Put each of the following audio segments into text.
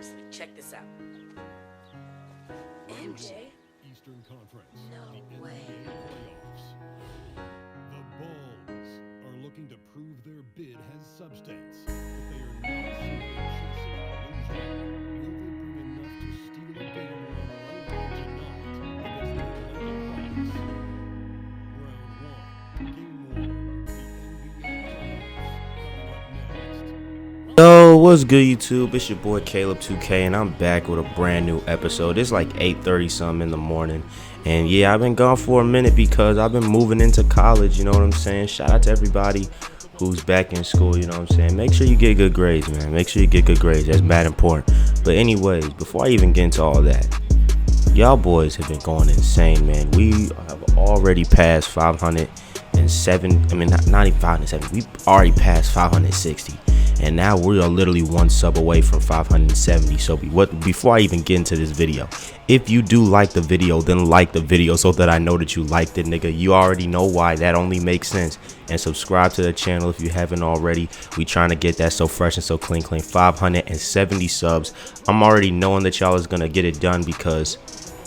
Seriously, check this out. MJ? Eastern Conference. No The way. NBA playoffs. The Bulls are looking to prove their bid has substance, but they are not simply chasing an illusion. Will they bring enough to steal a game on the road tonight against the Atlanta Hawks? Round 1, Game 1, the NBA playoffs coming up next. Yo, what's good YouTube? It's your boy Caleb 2k and I'm back with a brand new episode. It's like 8:30 something in the morning. And yeah, I've been gone for a minute because I've been moving into college, you know what I'm saying? Shout out to everybody who's back in school, you know what I'm saying? Make sure you get good grades, man. Make sure you get good grades. That's mad important. But anyways, before I even get into all that, y'all boys have been going insane, man. We have already passed 507. I mean, not even 507. We've already passed 560. And now we are literally one sub away from 570. So before I even get into this video, if you do like the video, then like the video so that I know that you liked it, nigga. You already know why. That only makes sense. And subscribe to the channel if you haven't already. We trying to get that so fresh and so clean. 570 subs. I'm already knowing that y'all is gonna get it done because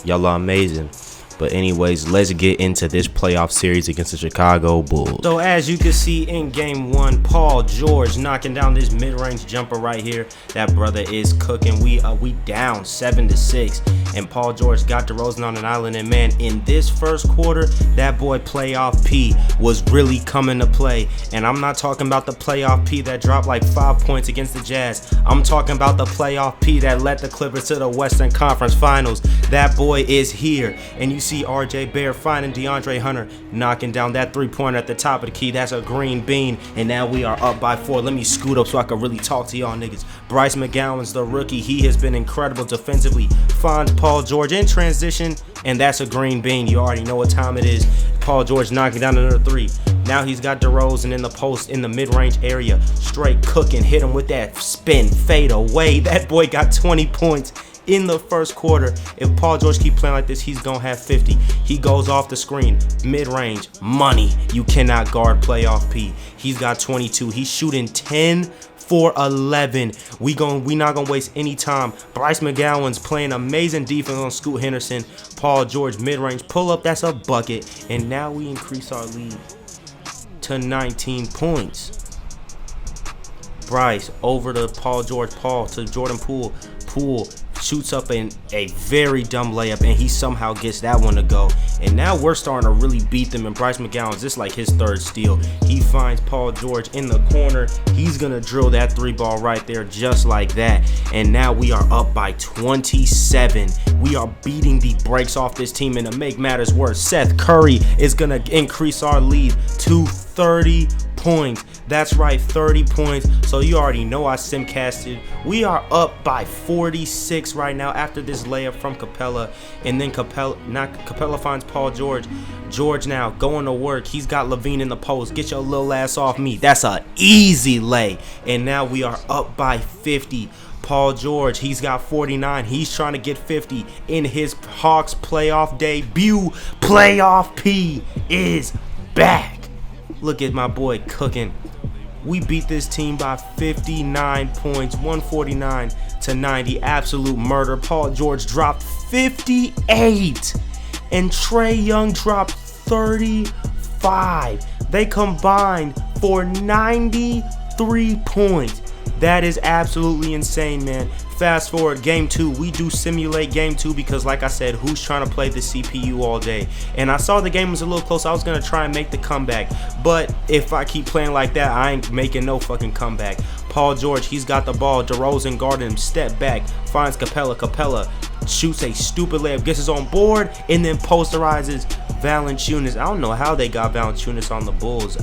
y'all are amazing. But anyways, let's get into this playoff series against the Chicago Bulls. So as you can see in game 1, Paul George knocking down this mid-range jumper right here. That brother is cooking. We down 7-6, and Paul George got DeRozan on an island. And man, in this first quarter, that boy playoff P was really coming to play. And I'm not talking about the playoff P that dropped like 5 points against the Jazz. I'm talking about the playoff P that led the Clippers to the Western Conference Finals. That boy is here, and you see RJ Barrett finding DeAndre Hunter, knocking down that three-pointer at the top of the key. That's a green bean, and now we are up by 4. Let me scoot up so I can really talk to y'all niggas. Bryce McGowan's the rookie. He has been incredible defensively. Finds Paul George in transition, and that's a green bean. You already know what time it is. Paul George knocking down another 3. Now he's got DeRozan in the post in the mid-range area. Straight cooking. Hit him with that spin fade away. That boy got 20 points in the first quarter. If Paul George keep playing like this, he's gonna have 50. He goes off the screen, mid-range, money. You cannot guard playoff P. He's got 22. He's shooting 10 for 11. We not gonna waste any time. Bryce McGowan's playing amazing defense on Scoot Henderson. Paul George mid-range pull up, that's a bucket. And now we increase our lead to 19 points. Bryce over to Paul George, Paul to Jordan Poole. Poole shoots up in a very dumb layup, and he somehow gets that one to go. And now we're starting to really beat them, and Bryce McGowan's just like his third steal. He finds Paul George in the corner. He's gonna drill that 3-ball right there just like that. And now we are up by 27. We are beating the brakes off this team, and to make matters worse, Seth Curry is gonna increase our lead to 30 points. That's right, 30 points. So you already know I simcasted. We are up by 46 right now after this layup from Capella. And then Capella finds Paul George. George now going to work. He's got Levine in the post. Get your little ass off me. That's an easy lay. And now we are up by 50. Paul George, he's got 49. He's trying to get 50 in his Hawks playoff debut. Playoff P is back. Look at my boy cooking. We beat this team by 59 points, 149 to 90. Absolute murder. Paul George dropped 58, and Trae Young dropped 35. They combined for 93 points. That is absolutely insane, man. Fast forward, game 2. We do simulate game 2 because, like I said, who's trying to play the CPU all day? And I saw the game was a little close. I was going to try and make the comeback. But if I keep playing like that, I ain't making no fucking comeback. Paul George, he's got the ball. DeRozan guarding him. Step back. Finds Capella. Capella shoots a stupid layup. Gets his own board. And then posterizes Valanciunas. I don't know how they got Valanciunas on the Bulls.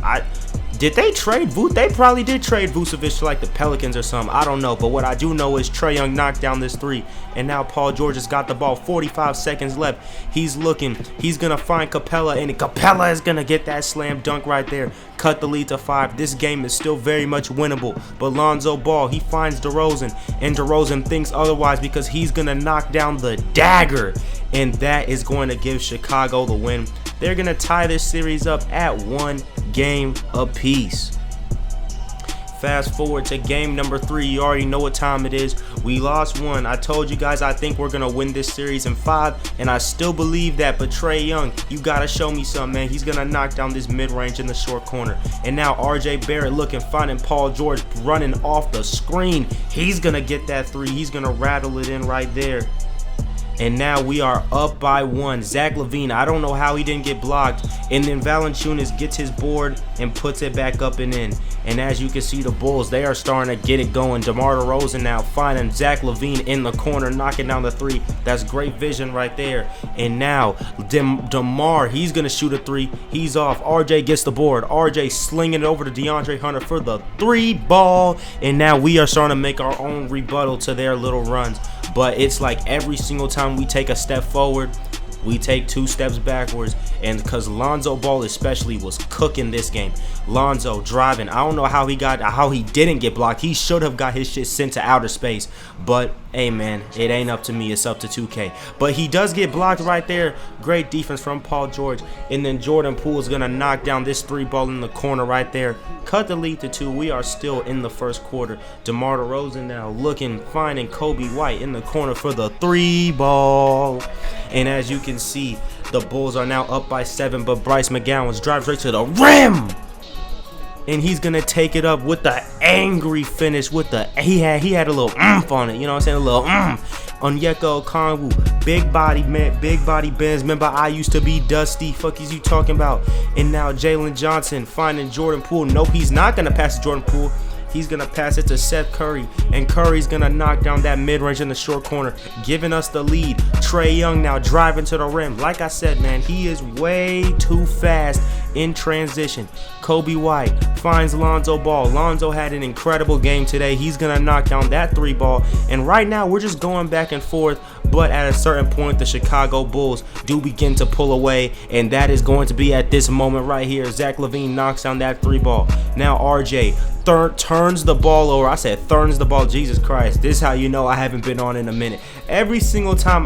Did they trade Vucevic? They probably did trade Vucevic to like the Pelicans or something. I don't know. But what I do know is Trae Young knocked down this 3. And now Paul George has got the ball. 45 seconds left. He's looking. He's going to find Capella. And Capella is going to get that slam dunk right there. Cut the lead to 5. This game is still very much winnable. But Lonzo Ball, he finds DeRozan. And DeRozan thinks otherwise because he's going to knock down the dagger. And that is going to give Chicago the win. They're going to tie this series up at 1 game apiece. Fast forward to game number 3. You already know what time it is. We lost 1. I told you guys I think we're gonna win this series in 5, and I still believe that. But Trae Young, you gotta show me something, man. He's gonna knock down this mid-range in the short corner. And now RJ Barrett looking, finding Paul George running off the screen. He's gonna get that 3. He's gonna rattle it in right there. And now we are up by 1. Zach LaVine, I don't know how he didn't get blocked. And then Valanciunas gets his board and puts it back up and in. And as you can see, the Bulls, they are starting to get it going. DeMar DeRozan now finding Zach LaVine in the corner, knocking down the 3. That's great vision right there. And now DeMar, he's going to shoot a 3. He's off. RJ gets the board. RJ slinging it over to DeAndre Hunter for the 3 ball. And now we are starting to make our own rebuttal to their little runs. But it's like every single time we take a step forward, we take 2 steps backwards. And because Lonzo Ball especially was cooking this game. Lonzo driving. I don't know how he didn't get blocked. He should have got his shit sent to outer space. But hey man, it ain't up to me, it's up to 2K. But he does get blocked right there. Great defense from Paul George. And then Jordan Poole is gonna knock down this 3 ball in the corner right there. Cut the lead to 2. We are still in the first quarter. DeMar DeRozan now looking, finding Kobe White in the corner for the 3 ball. And as you can see, the Bulls are now up by 7, but Bryce McGowan drives right to the rim. And he's gonna take it up with the angry finish. With the he had a little on it, you know what I'm saying? A little Onyeka Okongwu, big body man, big body bends. Remember, I used to be Dusty. Fuck is you talking about? And now Jalen Johnson finding Jordan Poole. Nope, he's not gonna pass to Jordan Poole. He's going to pass it to Seth Curry, and Curry's going to knock down that mid-range in the short corner, giving us the lead. Trae Young now driving to the rim. Like I said, man, he is way too fast in transition. Kobe White finds Lonzo Ball. Lonzo had an incredible game today. He's going to knock down that 3 ball, and right now we're just going back and forth, but at a certain point, the Chicago Bulls do begin to pull away, and that is going to be at this moment right here. Zach LaVine knocks down that 3 ball. Now RJ turns the ball over. I said turns the ball. Jesus Christ. This is how you know I haven't been on in a minute. Every single time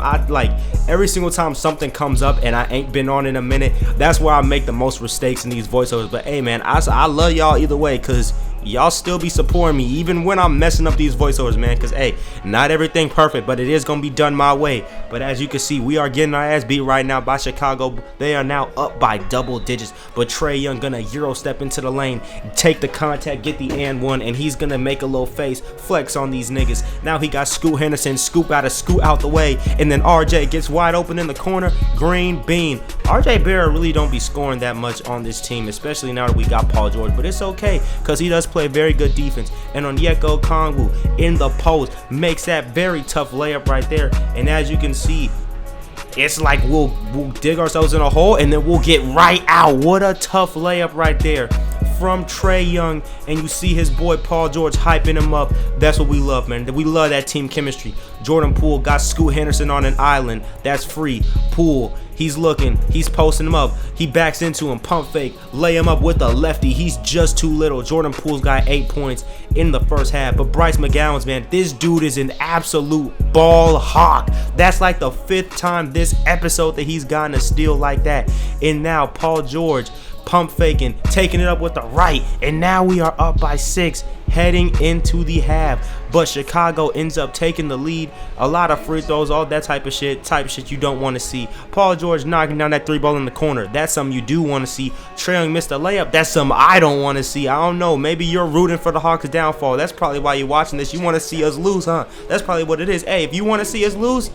something comes up and I ain't been on in a minute, that's where I make the most mistakes in these voiceovers. But hey man, I love y'all either way, because y'all still be supporting me even when I'm messing up these voiceovers, man. Because hey, not everything perfect, but it is gonna be done my way. But as you can see, we are getting our ass beat right now by Chicago. They are now up by double digits, but Trae Young gonna Euro step into the lane, take the contact, get the and one, and he's gonna make a little face flex on these niggas. Now he got Scoot Henderson scoot out the way, and then RJ gets wide open in the corner. Green bean. RJ Barrett really don't be scoring that much on this team, especially now that we got Paul George, but it's okay because he does play very good defense. And Onyeka Okongwu in the post makes that very tough layup right there. And as you can see, it's like we'll dig ourselves in a hole and then we'll get right out. What a tough layup right there from Trae Young. And you see his boy Paul George hyping him up. That's what we love, man. We love that team chemistry. Jordan Poole got Scoot Henderson on an island. That's free. Poole, he's looking, he's posting him up. He backs into him, pump fake, lay him up with a lefty. He's just too little. Jordan Poole's got 8 points in the first half. But Bryce McGowan's, man, this dude is an absolute ball hawk. That's like the 5th time this episode that he's gotten a steal like that. And now Paul George pump faking, taking it up with the right, and now we are up by 6 heading into the half. But Chicago ends up taking the lead. A lot of free throws, all that type of shit you don't want to see. Paul George knocking down that 3 ball in the corner. That's something you do want to see. Trae Young missed a layup. That's something I don't want to see. I don't know. Maybe you're rooting for the Hawks' downfall. That's probably why you're watching this. You want to see us lose, huh? That's probably what it is. Hey, if you want to see us lose,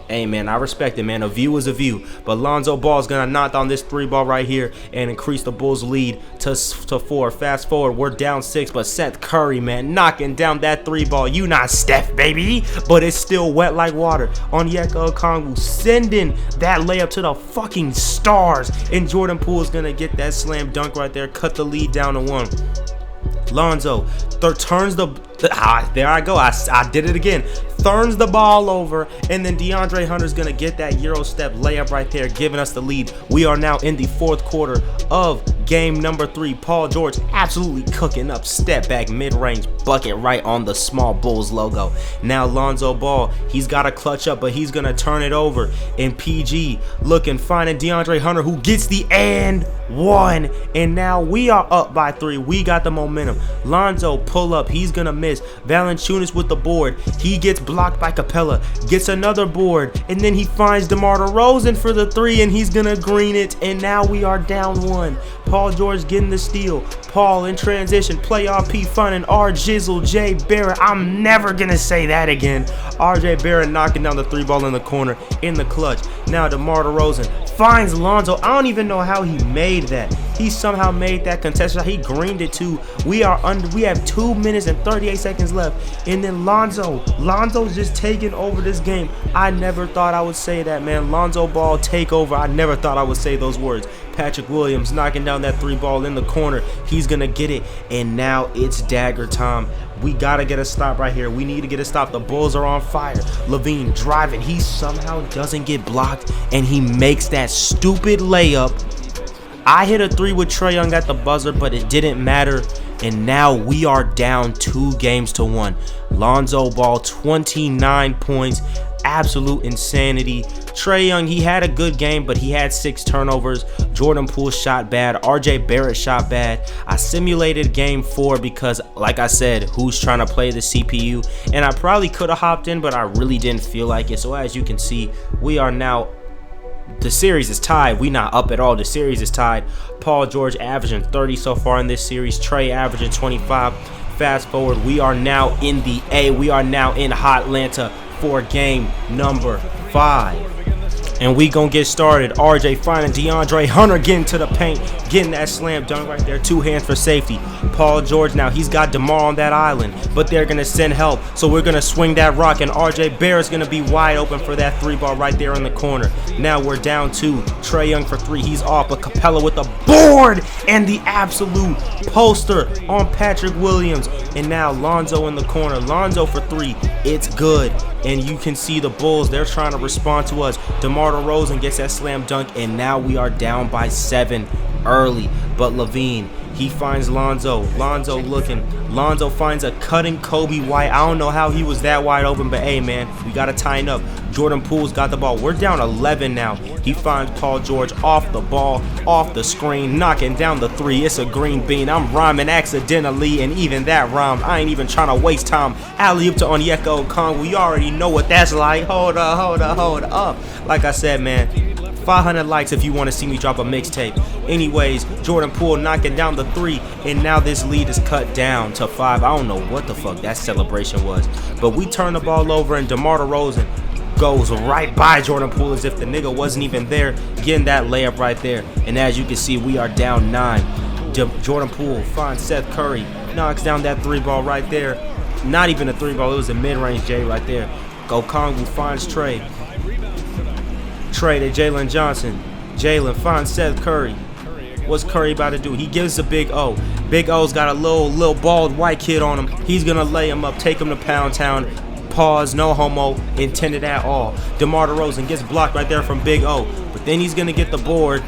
hey man, I respect it, man. A view is a view. But Lonzo Ball is gonna knock down this 3 ball right here and increase the Bulls' lead to 4. Fast forward, we're down 6, but Seth Curry, man, knocking down that 3 ball. You not Steph, baby, but it's still wet like water. Onyeka Okongwu sending that layup to the fucking stars, and Jordan Poole is gonna get that slam dunk right there, cut the lead down to 1. Lonzo turns there I go. I did it again. Turns the ball over, and then DeAndre Hunter's gonna get that Euro step layup right there, giving us the lead. We are now in the 4th quarter of Game number 3, Paul George absolutely cooking up. Step back, mid-range bucket right on the small Bulls logo. Now Lonzo Ball, he's got to clutch up, but he's going to turn it over. And PG looking, finding DeAndre Hunter, who gets the and one. And now we are up by 3. We got the momentum. Lonzo pull up. He's going to miss. Valanciunas with the board. He gets blocked by Capella. Gets another board. And then he finds DeMar DeRozan for the 3, and he's going to green it. And now we are down 1. Paul George getting the steal. Paul in transition. Play RP finding R Jizzle J Barrett. I'm never going to say that again. RJ Barrett knocking down the 3 ball in the corner in the clutch. Now DeMar DeRozan finds Lonzo. I don't even know how he made that. He somehow made that contested shot. He greened it too. We have 2 minutes and 38 seconds left. And then Lonzo's just taking over this game. I never thought I would say that, man. Lonzo Ball take over. I never thought I would say those words. Patrick Williams knocking down that 3 ball in the corner. He's gonna get it. And now it's dagger time. We gotta get a stop right here. We need to get a stop. The Bulls are on fire. Levine driving. He somehow doesn't get blocked, and he makes that stupid layup. I hit a 3 with Trae Young at the buzzer, but it didn't matter. And now we are down 2 games to 1. Lonzo Ball, 29 points. Absolute insanity. Trae Young, he had a good game, but he had 6 turnovers. Jordan Poole shot bad. RJ Barrett shot bad. I simulated game 4 because, like I said, who's trying to play the CPU? And I probably could have hopped in, but I really didn't feel like it. So as you can see, we are now, the series is tied. We not up at all. The series is tied. Paul George averaging 30 so far in this series. Trae averaging 25. Fast forward, we are now in the A. We are now in Hotlanta for game number 5. And we gonna get started. RJ finding DeAndre Hunter getting to the paint, getting that slam dunk right there. 2 hands for safety. Paul George now, he's got DeMar on that island, but they're gonna send help. So we're gonna swing that rock, and RJ Barrett's gonna be wide open for that 3 ball right there in the corner. Now we're down 2. Trae Young for 3. He's off, but Capella with the board and the absolute poster on Patrick Williams. And now Lonzo in the corner. Lonzo for 3. It's good. And you can see the Bulls, they're trying to respond to us. DeMar DeRozan gets that slam dunk, and now we are down by 7 early. But Levine, he finds Lonzo. Lonzo looking. Lonzo finds a cutting Kobe White. I don't know how he was that wide open, but hey, man, we got to tighten up. Jordan Poole's got the ball. We're down 11 now. He finds Paul George off the ball, off the screen, knocking down the 3. It's a green bean. I'm rhyming accidentally, and even that rhyme, I ain't even trying to waste time. Alley-oop to Onyeka Okongwu. We already know what that's like. Hold up. Like I said, man, 500 likes if you want to see me drop a mixtape. Anyways, Jordan Poole knocking down the 3, and now this lead is cut down to 5. I don't know what the fuck that celebration was, but we turn the ball over, and DeMar DeRozan goes right by Jordan Poole as if the nigga wasn't even there, getting that layup right there. And as you can see, we are down 9. Jordan Poole finds Seth Curry, knocks down that 3 ball right there. Not even a 3 ball, it was a mid-range J right there. Okongwu finds Trae to Jalen Johnson. Jalen finds Seth Curry. What's Curry about to do? He gives the Big O. Big O's got a little bald white kid on him. He's gonna lay him up, take him to Pound Town. Pause, no homo intended at all. DeMar DeRozan gets blocked right there from Big O, but then he's gonna get the board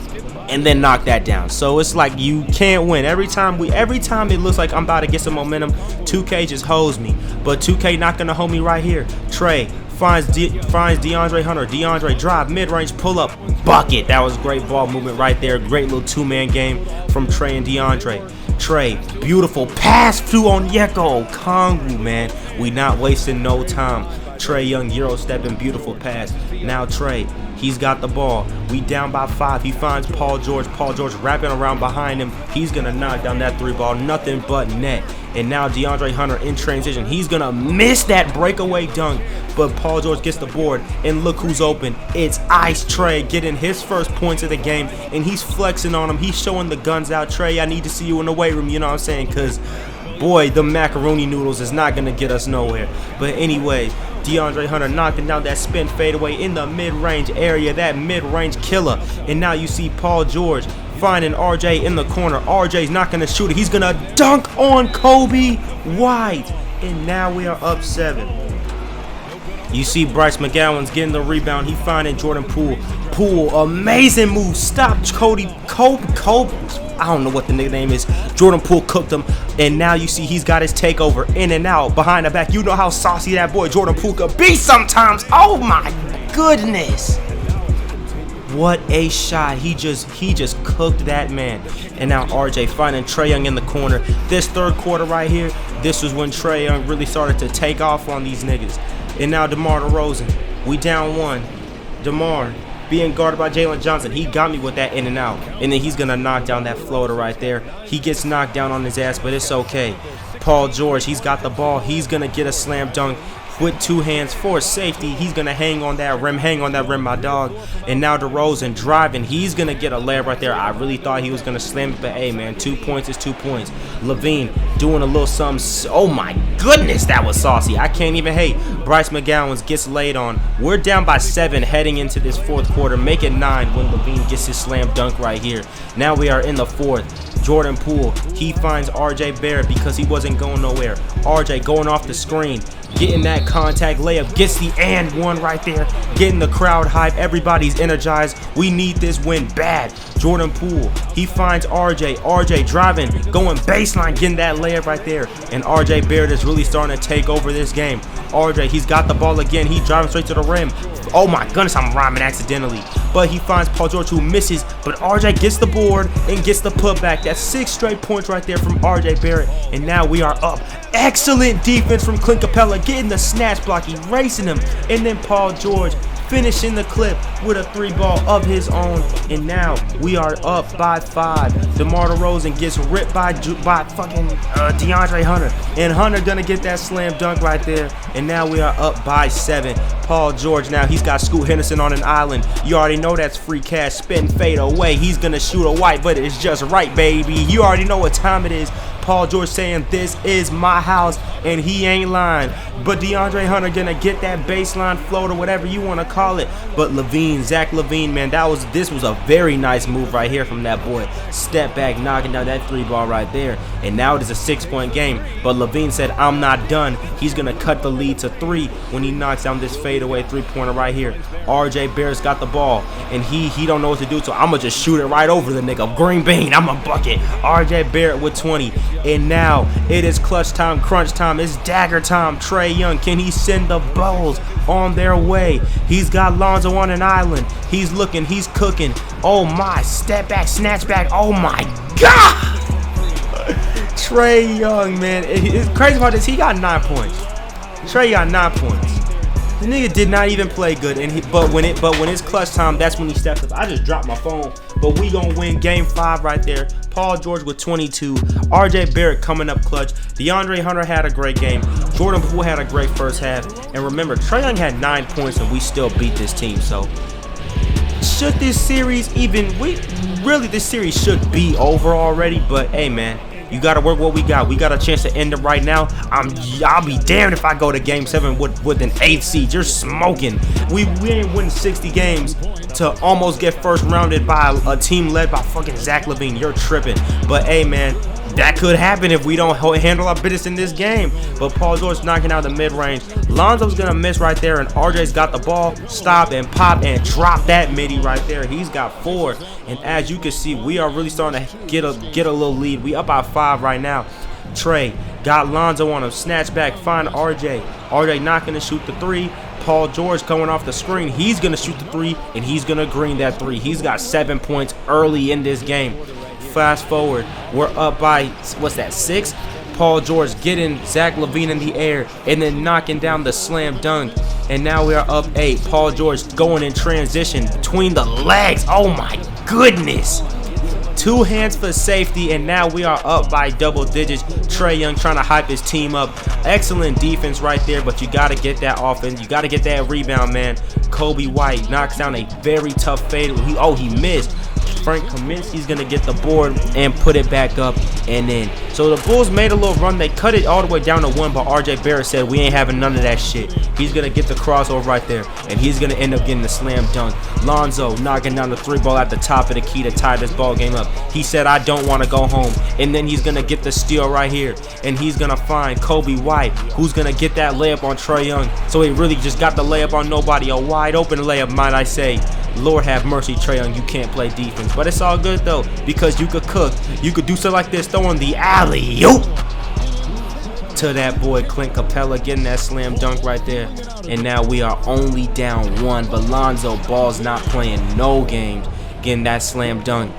and then knock that down. So it's like you can't win. Every time it looks like I'm about to get some momentum, 2K just holds me. But 2K not gonna hold me right here. Trae finds DeAndre Hunter. DeAndre drive, mid-range pull-up, bucket. That was great ball movement right there. Great little 2-man game from Trae and DeAndre. Trae, beautiful pass to Onyeka Okongwu, man. We not wasting no time. Trae Young Euro stepping, beautiful pass. Now Trae, he's got the ball. We down by 5. He finds Paul George. Paul George wrapping around behind him. He's gonna knock down that 3 ball, nothing but net. And now DeAndre Hunter in transition. He's gonna miss that breakaway dunk, but Paul George gets the board, and look who's open. It's Ice Trae getting his first points of the game, and he's flexing on him. He's showing the guns out. Trae, I need to see you in the weight room, you know what I'm saying? Because, boy, the macaroni noodles is not gonna get us nowhere. But anyway, DeAndre Hunter knocking down that spin fadeaway in the mid-range area, that mid-range killer. And now you see Paul George finding RJ in the corner. RJ's not going to shoot it. He's going to dunk on Kobe White. And now we are up 7. You see Bryce McGowan's getting the rebound. He finding Jordan Poole. Poole, amazing move. Stop Kobe. I don't know what the nigga name is. Jordan Poole cooked him. And now you see he's got his takeover in and out, behind the back. You know how saucy that boy Jordan Poole could be sometimes. Oh my goodness. What a shot. He just cooked that man. And now RJ finding Trae Young in the corner. This third quarter right here, this was when Trae Young really started to take off on these niggas. And now DeMar DeRozan. We down one. DeMar being guarded by Jalen Johnson. He got me with that in and out. And then he's going to knock down that floater right there. He gets knocked down on his ass, but it's okay. Paul George, he's got the ball. He's going to get a slam dunk with two hands for safety. He's going to hang on that rim, my dog. And now DeRozan driving. He's going to get a layup right there. I really thought he was going to slam it, but hey, man, 2 points is 2 points. Levine doing a little something. Oh, my goodness, that was saucy. I can't even hate. Bryce McGowan gets laid on. We're down by 7 heading into this fourth quarter. Make it 9 when Levine gets his slam dunk right here. Now we are in the fourth. Jordan Poole, he finds RJ Barrett because he wasn't going nowhere. RJ going off the screen, getting that contact layup, gets the and one right there, getting the crowd hype. Everybody's energized. We need this win bad. Jordan Poole, he finds RJ driving, going baseline, getting that layup right there. And RJ Barrett is really starting to take over this game. RJ, he's got the ball again. He's driving straight to the rim. Oh my goodness, I'm rhyming accidentally. But he finds Paul George, who misses. But RJ gets the board and gets the putback. That's 6 straight points right there from RJ Barrett. And now we are up. Excellent defense from Clint Capella, getting the snatch block, erasing him. And then Paul George finishing the clip with a 3-ball of his own. And now we are up by 5. DeMar DeRozan gets ripped by fucking DeAndre Hunter. And Hunter gonna get that slam dunk right there. And now we are up by 7. Paul George, now he's got Scoot Henderson on an island. You already know that's free cash. Spin, fade away. He's gonna shoot a white, but it's just right, baby. You already know what time it is. Paul George saying this is my house, and he ain't lying. But DeAndre Hunter gonna get that baseline floater, whatever you want to call it. But Zach LaVine, man, this was a very nice move right here from that boy. Step back, knocking down that 3-ball right there. And now it is a 6-point game. But LaVine said, I'm not done. He's gonna cut the lead to 3 when he knocks down this fadeaway 3-pointer right here. RJ Barrett's got the ball, and he don't know what to do, so I'm gonna just shoot it right over the nigga. Green bean, I'm a bucket. RJ Barrett with 20. And now it is clutch time, crunch time. It's dagger time. Trae Young, can he send the Bulls on their way? He's got Lonzo on an island. He's looking, he's cooking. Oh my, step back, snatch back. Oh my God. Trae Young, man. It's crazy about this. He got 9 points. Trae got 9 points. The nigga did not even play good, but when it's clutch time, that's when he steps up. I just dropped my phone, but we gonna win game 5 right there. Paul George with 22, RJ Barrett coming up clutch. DeAndre Hunter had a great game. Jordan Poole had a great first half. And remember, Trae Young had 9 points and we still beat this team. So should this series this series should be over already, but hey man, you got to work what we got. We got a chance to end it right now. I'll be damned if I go to game 7 with an 8th seed. You're smoking. We ain't winning 60 games to almost get first rounded by a team led by fucking Zach LaVine. You're tripping. But hey, man, that could happen if we don't handle our business in this game. But Paul George knocking out the mid-range. Lonzo's going to miss right there, and RJ's got the ball. Stop and pop and drop that midi right there. He's got 4. And as you can see, we are really starting to get a little lead. We up by 5 right now. Trae got Lonzo on him. Snatch back, find RJ. RJ not going to shoot the 3. Paul George coming off the screen. He's going to shoot the 3, and he's going to green that 3. He's got 7 points early in this game. Fast forward, we're up by, 6? Paul George getting Zach LaVine in the air and then knocking down the slam dunk. And now we are up 8. Paul George going in transition between the legs. Oh my goodness. 2 hands for safety, and now we are up by double digits. Trae Young trying to hype his team up. Excellent defense right there, but you got to get that offense. You got to get that rebound, man. Kobe White knocks down a very tough fade. He missed. Frank Kaminsky's gonna get the board and put it back up and in. So the Bulls made a little run. They cut it all the way down to 1, but RJ Barrett said we ain't having none of that shit. He's gonna get the crossover right there, and he's gonna end up getting the slam dunk. Lonzo knocking down the 3 ball at the top of the key to tie this ball game up. He said I don't want to go home, and then he's gonna get the steal right here, and he's gonna find Kobe White, who's gonna get that layup on Trae Young. So he really just got the layup on nobody, a wide open layup, might I say. Lord have mercy, Trae Young, you can't play defense, but it's all good though, because you could cook. You could do something like this, throwing the alley-oop to that boy Clint Capella, getting that slam dunk right there. And now we are only down 1, but Lonzo Ball's not playing no games, getting that slam dunk.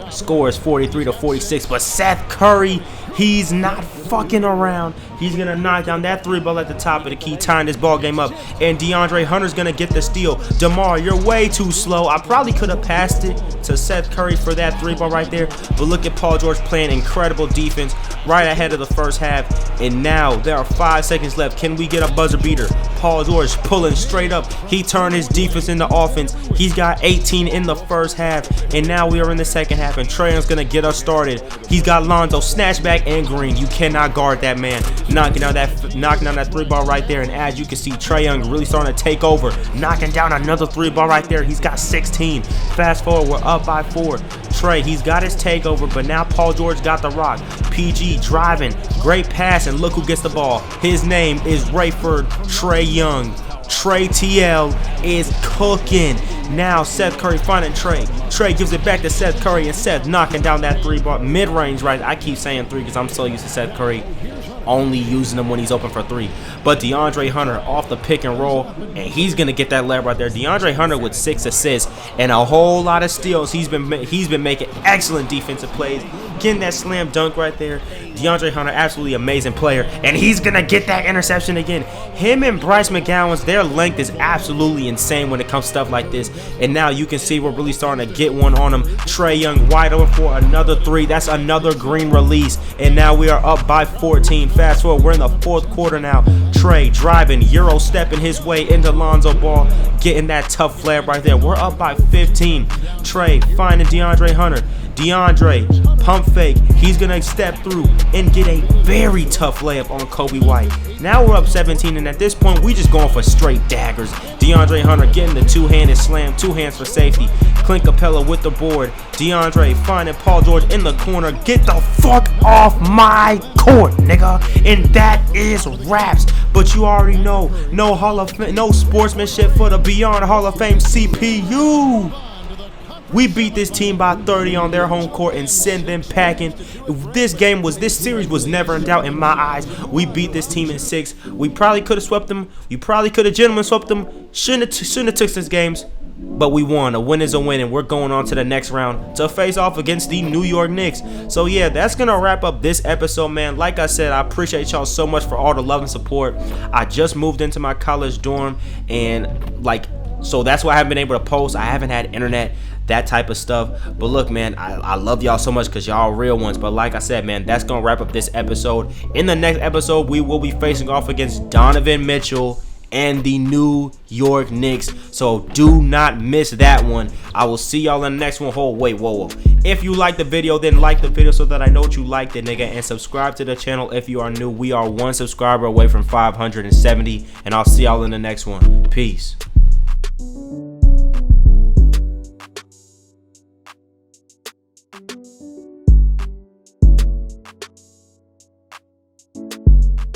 Score is 43-46, but Seth Curry, he's not fucking around. He's gonna knock down that 3 ball at the top of the key, tying this ball game up. And DeAndre Hunter's gonna get the steal. DeMar, you're way too slow. I probably could have passed it to Seth Curry for that 3 ball right there. But look at Paul George playing incredible defense right ahead of the first half. And now there are 5 seconds left. Can we get a buzzer beater? Paul George pulling straight up. He turned his defense into offense. He's got 18 in the first half. And now we are in the second half. And Trae Young's gonna get us started. He's got Lonzo, snatchback, and Green. You cannot guard that man. Knocking down that 3 ball right there. And as you can see, Trae Young really starting to take over. Knocking down another 3 ball right there. He's got 16. Fast forward, we're up by 4. Trae, he's got his takeover, but now Paul George got the rock. PG driving, great pass, and look who gets the ball. His name is Rayford Trae Young. Trae TL is cooking. Now Seth Curry finding Trae. Trae gives it back to Seth Curry, and Seth knocking down that 3 ball mid-range right. I keep saying 3 because I'm so used to Seth Curry only using them when he's open for 3. But DeAndre Hunter off the pick and roll, and he's gonna get that layup right there. DeAndre Hunter with 6 assists and a whole lot of steals. He's been making excellent defensive plays, getting that slam dunk right there. DeAndre Hunter, absolutely amazing player, and he's gonna get that interception again. Him and Bryce McGowan's, their length is absolutely insane when it comes to stuff like this. And now you can see we're really starting to get one on him. Trae Young wide open for another 3. That's another green release, and now we are up by 14. Fast forward, we're in the 4th quarter now. Trae driving, Euro stepping his way into Lonzo Ball, getting that tough flare right there. We're up by 15. Trae finding DeAndre Hunter. DeAndre, pump fake. He's going to step through and get a very tough layup on Kobe White. Now we're up 17, and at this point, we just going for straight daggers. DeAndre Hunter getting the 2-handed slam, 2 hands for safety. Clint Capella with the board. DeAndre finding Paul George in the corner. Get the fuck off my court, nigga. And that is raps. But you already know, no Hall of Fame, no sportsmanship for the Beyond Hall of Fame CPU. We beat this team by 30 on their home court and send them packing. This series was never in doubt in my eyes. We beat this team in 6. We probably could have swept them. We probably could have gentlemen swept them. Shouldn't have took these games. But we won. A win is a win, and we're going on to the next round to face off against the New York Knicks. So yeah, that's gonna wrap up this episode, man. Like I said, I appreciate y'all so much for all the love and support. I just moved into my college dorm, and so that's why I haven't been able to post. I haven't had internet, that type of stuff. But look, man, I love y'all so much because y'all real ones. But like I said, man, that's gonna wrap up this episode. In the next episode, we will be facing off against Donovan Mitchell and the New York Knicks. So do not miss that one. I will see y'all in the next one. Whoa. If you like the video, then like the video so that I know that you liked it, nigga. And subscribe to the channel if you are new. We are 1 subscriber away from 570. And I'll see y'all in the next one. Peace.